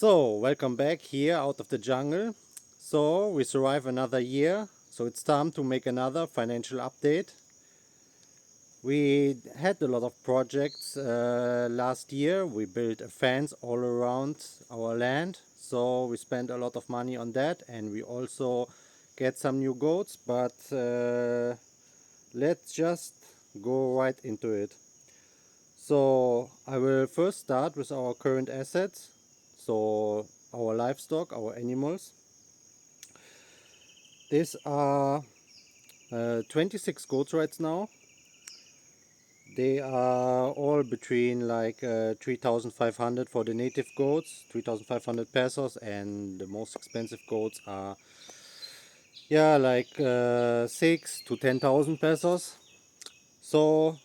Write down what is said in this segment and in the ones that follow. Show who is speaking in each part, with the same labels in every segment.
Speaker 1: So, welcome back here out of the jungle. So, we survived another year, so it's time to make another financial update. We had a lot of projects last year. We built a fence all around our land, so we spent a lot of money on that, and we also get some new goats, but let's just go right into it. So I will first start with our current assets, so our livestock, our animals. These are 26 goats right now. They are all between like 3,500 for the native goats, 3,500 pesos, and the most expensive goats are like 6 to 10,000 pesos. So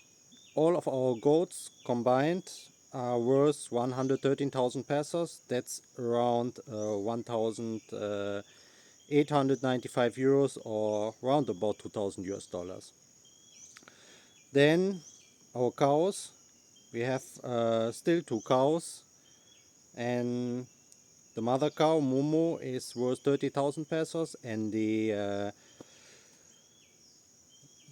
Speaker 1: all of our goats combined are worth 113,000 pesos. That's around 1,895 euros, or around about 2,000 US dollars. Then our cows, we have still two cows, and the mother cow Momo is worth 30,000 pesos, and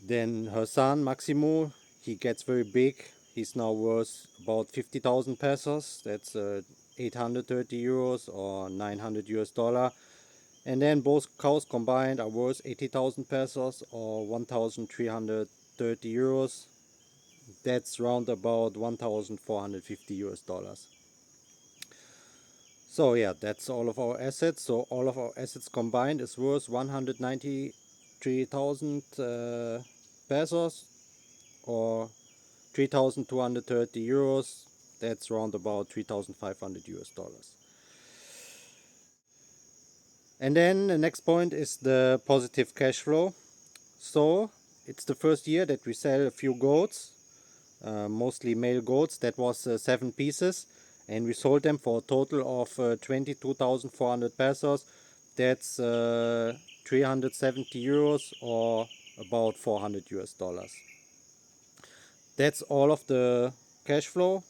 Speaker 1: then her son Maximo, he gets very big. He's now worth about 50,000 pesos. That's 830 euros or 900 US dollar. And then both cows combined are worth 80,000 pesos or 1,330 euros. That's round about 1,450 US dollars. So yeah, that's all of our assets. So all of our assets combined is worth 193,000 pesos or 3,230 euros. That's round about 3,500 US dollars. And then the next point is the positive cash flow. So it's the first year that we sell a few goats, mostly male goats. That was 7 pieces, and we sold them for a total of 22,400 pesos. That's 370 euros or about 400 US dollars. That's all of the cash flow.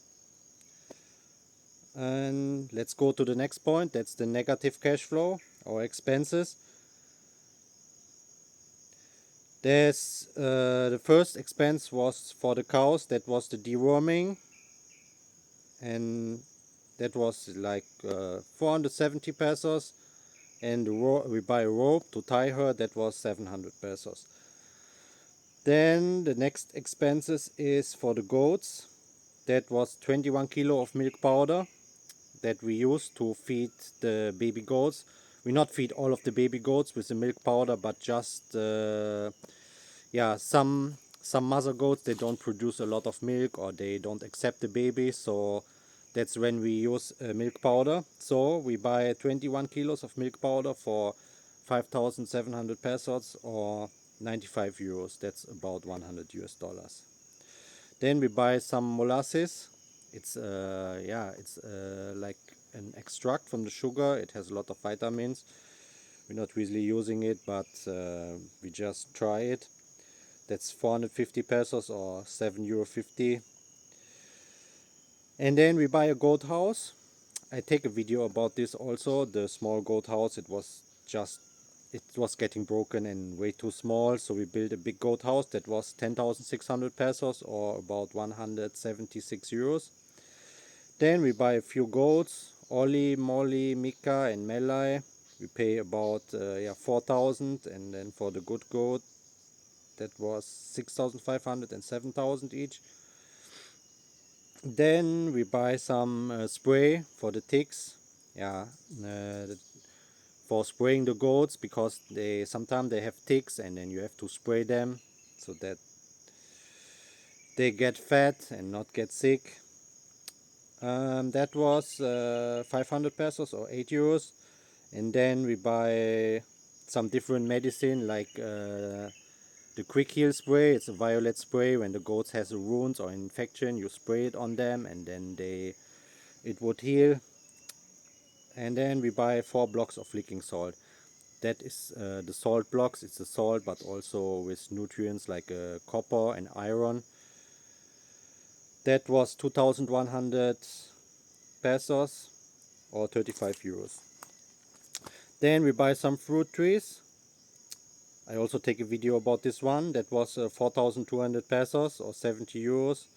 Speaker 1: And let's go to the next point. That's the negative cash flow or expenses. There's the first expense was for the cows. That was the deworming, and that was like 470 pesos. And we buy a rope to tie her. That was 700 pesos. Then the next expenses is for the goats. That was 21 kilo of milk powder that we use to feed the baby goats. We not feed all of the baby goats with the milk powder, but just some mother goats, they don't produce a lot of milk or they don't accept the baby, so that's when we use milk powder. So we buy 21 kilos of milk powder for 5,700 pesos or 95 euros. That's about 100 US dollars. Then we buy some molasses. It's like an extract from the sugar. It has a lot of vitamins. We're not really using it, but we just try it. That's 450 pesos or 7 euro 50. And then we buy a goat house. I take a video about this also. The small goat house, it was getting broken and way too small, so we built a big goat house that was 10,600 pesos or about 176 euros. Then we buy a few goats, Oli, Molly, Mika and Melai. We pay about 4,000, and then for the good goat that was 6,500 and 7,000 each. Then we buy some spray for the ticks, yeah, for spraying the goats, because they sometimes they have ticks and then you have to spray them so that they get fat and not get sick. That was 500 pesos or 8 euros. And then we buy some different medicine like the quick heal spray. It's a violet spray. When the goats has a wounds or infection, you spray it on them and then it would heal. And then we buy 4 blocks of licking salt. That is the salt blocks. It's a salt, but also with nutrients like copper and iron. That was 2,100 pesos. or 35 euros. Then we buy some fruit trees. I also take a video about this one. That was 4,200 pesos or 70 euros.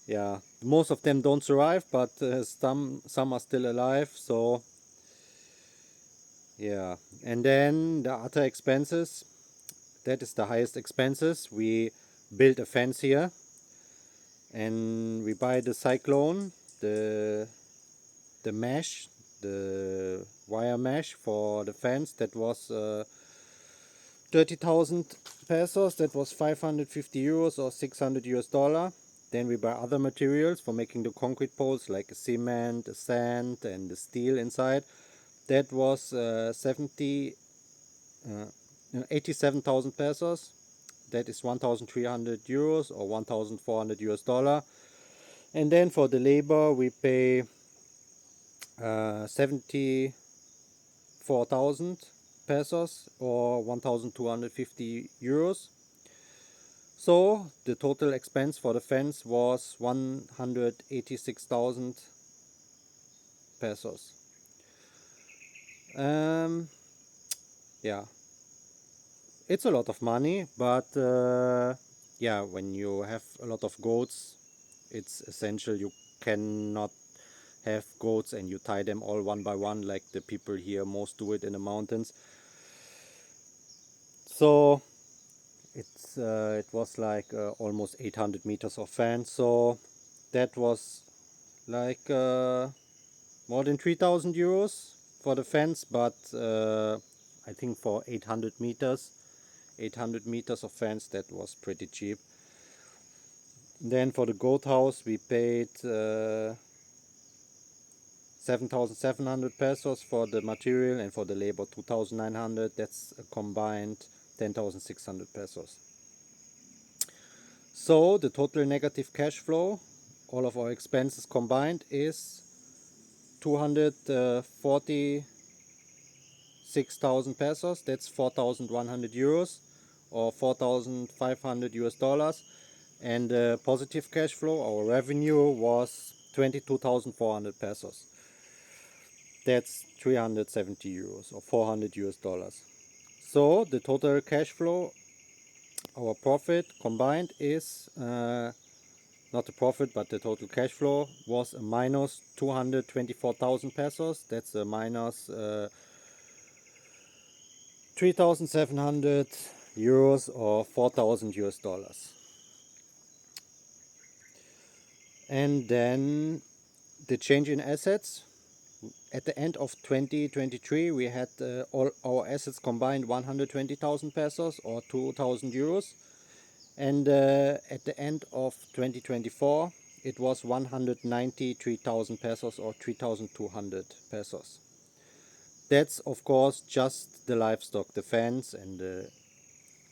Speaker 1: Yeah, most of them don't survive, but some are still alive. So yeah, and then the other expenses. That is the highest expenses. We build a fence here, and we buy the cyclone, the mesh, the wire mesh for the fence. That was 30,000 pesos. That was 550 euros or 600 US dollar. Then we buy other materials for making the concrete poles, like a cement, a sand, and the steel inside. That was 87,000 pesos. That is 1,300 euros or 1,400 US dollar. And then for the labor we pay 74,000 pesos or 1,250 euros. So the total expense for the fence was 186,000 pesos. Yeah, it's a lot of money, but yeah, when you have a lot of goats, it's essential you cannot have goats and you tie them all one by one like the people here most do it in the mountains. So it was like almost 800 meters of fence, so that was like more than 3,000 euros for the fence, but I think for 800 meters of fence, that was pretty cheap. Then for the goat house we paid 7,700 pesos for the material, and for the labor 2,900. That's a combined 10,600 pesos. So the total negative cash flow, all of our expenses combined, is 246,000 pesos. That's 4,100 euros or 4,500 US dollars. And the positive cash flow, our revenue, was 22,400 pesos. That's 370 euros or 400 US dollars. So the total cash flow, our profit combined, is not the profit but the total cash flow was a minus 224,000 pesos. That's a minus 3,700 euros or 4,000 US dollars. And then the change in assets. At the end of 2023, we had all our assets combined 120,000 pesos or 2,000 euros. And at the end of 2024, it was 193,000 pesos or 3,200 pesos. That's of course just the livestock, the fence and the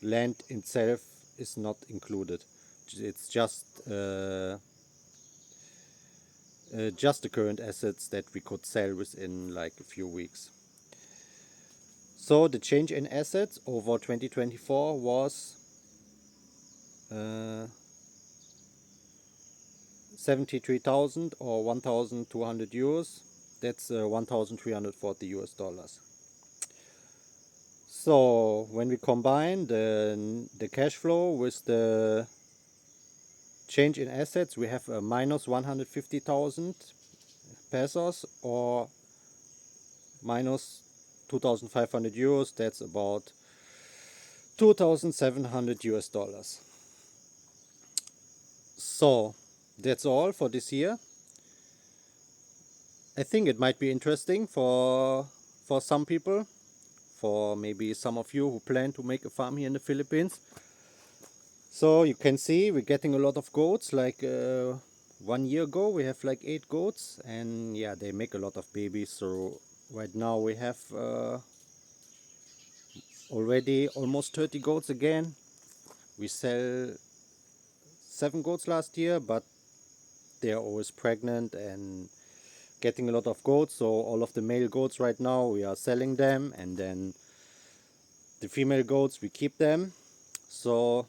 Speaker 1: land itself is not included. It's just the current assets that we could sell within like a few weeks. So the change in assets over 2024 was 73,000 or 1,200 euros. That's 1,340 US dollars. So when we combine the cash flow with the change in assets, we have a minus 150,000 pesos or minus 2,500 euros. That's about 2,700 US dollars. So that's all for this year. I think it might be interesting for some people, for maybe some of you who plan to make a farm here in the Philippines. So you can see we're getting a lot of goats. Like 1 year ago we have like 8 goats, and yeah, they make a lot of babies. So right now we have already almost 30 goats again. We sell 7 goats last year, but they are always pregnant and getting a lot of goats. So all of the male goats right now we are selling them, and then the female goats we keep them. So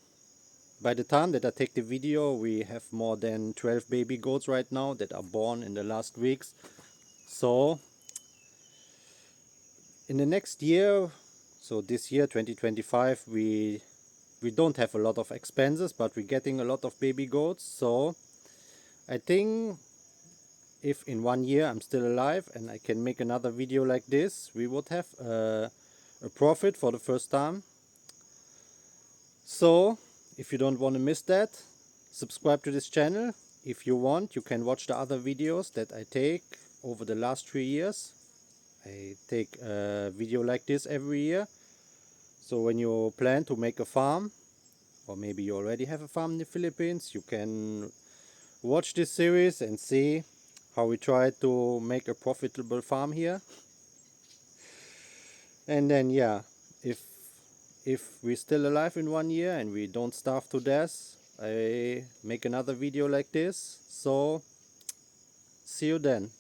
Speaker 1: by the time that I take the video, we have more than 12 baby goats right now that are born in the last weeks. So In the next year, so this year 2025, we don't have a lot of expenses, but we're getting a lot of baby goats. So I think if in 1 year I'm still alive and I can make another video like this, we would have a profit for the first time. So if you don't want to miss that, subscribe to this channel. If you want, you can watch the other videos that I take over the last 3 years. I take a video like this every year. So when you plan to make a farm, or maybe you already have a farm in the Philippines, you can watch this series and see how we try to make a profitable farm here. And then yeah, if we're still alive in 1 year and we don't starve to death, I make another video like this. So see you then.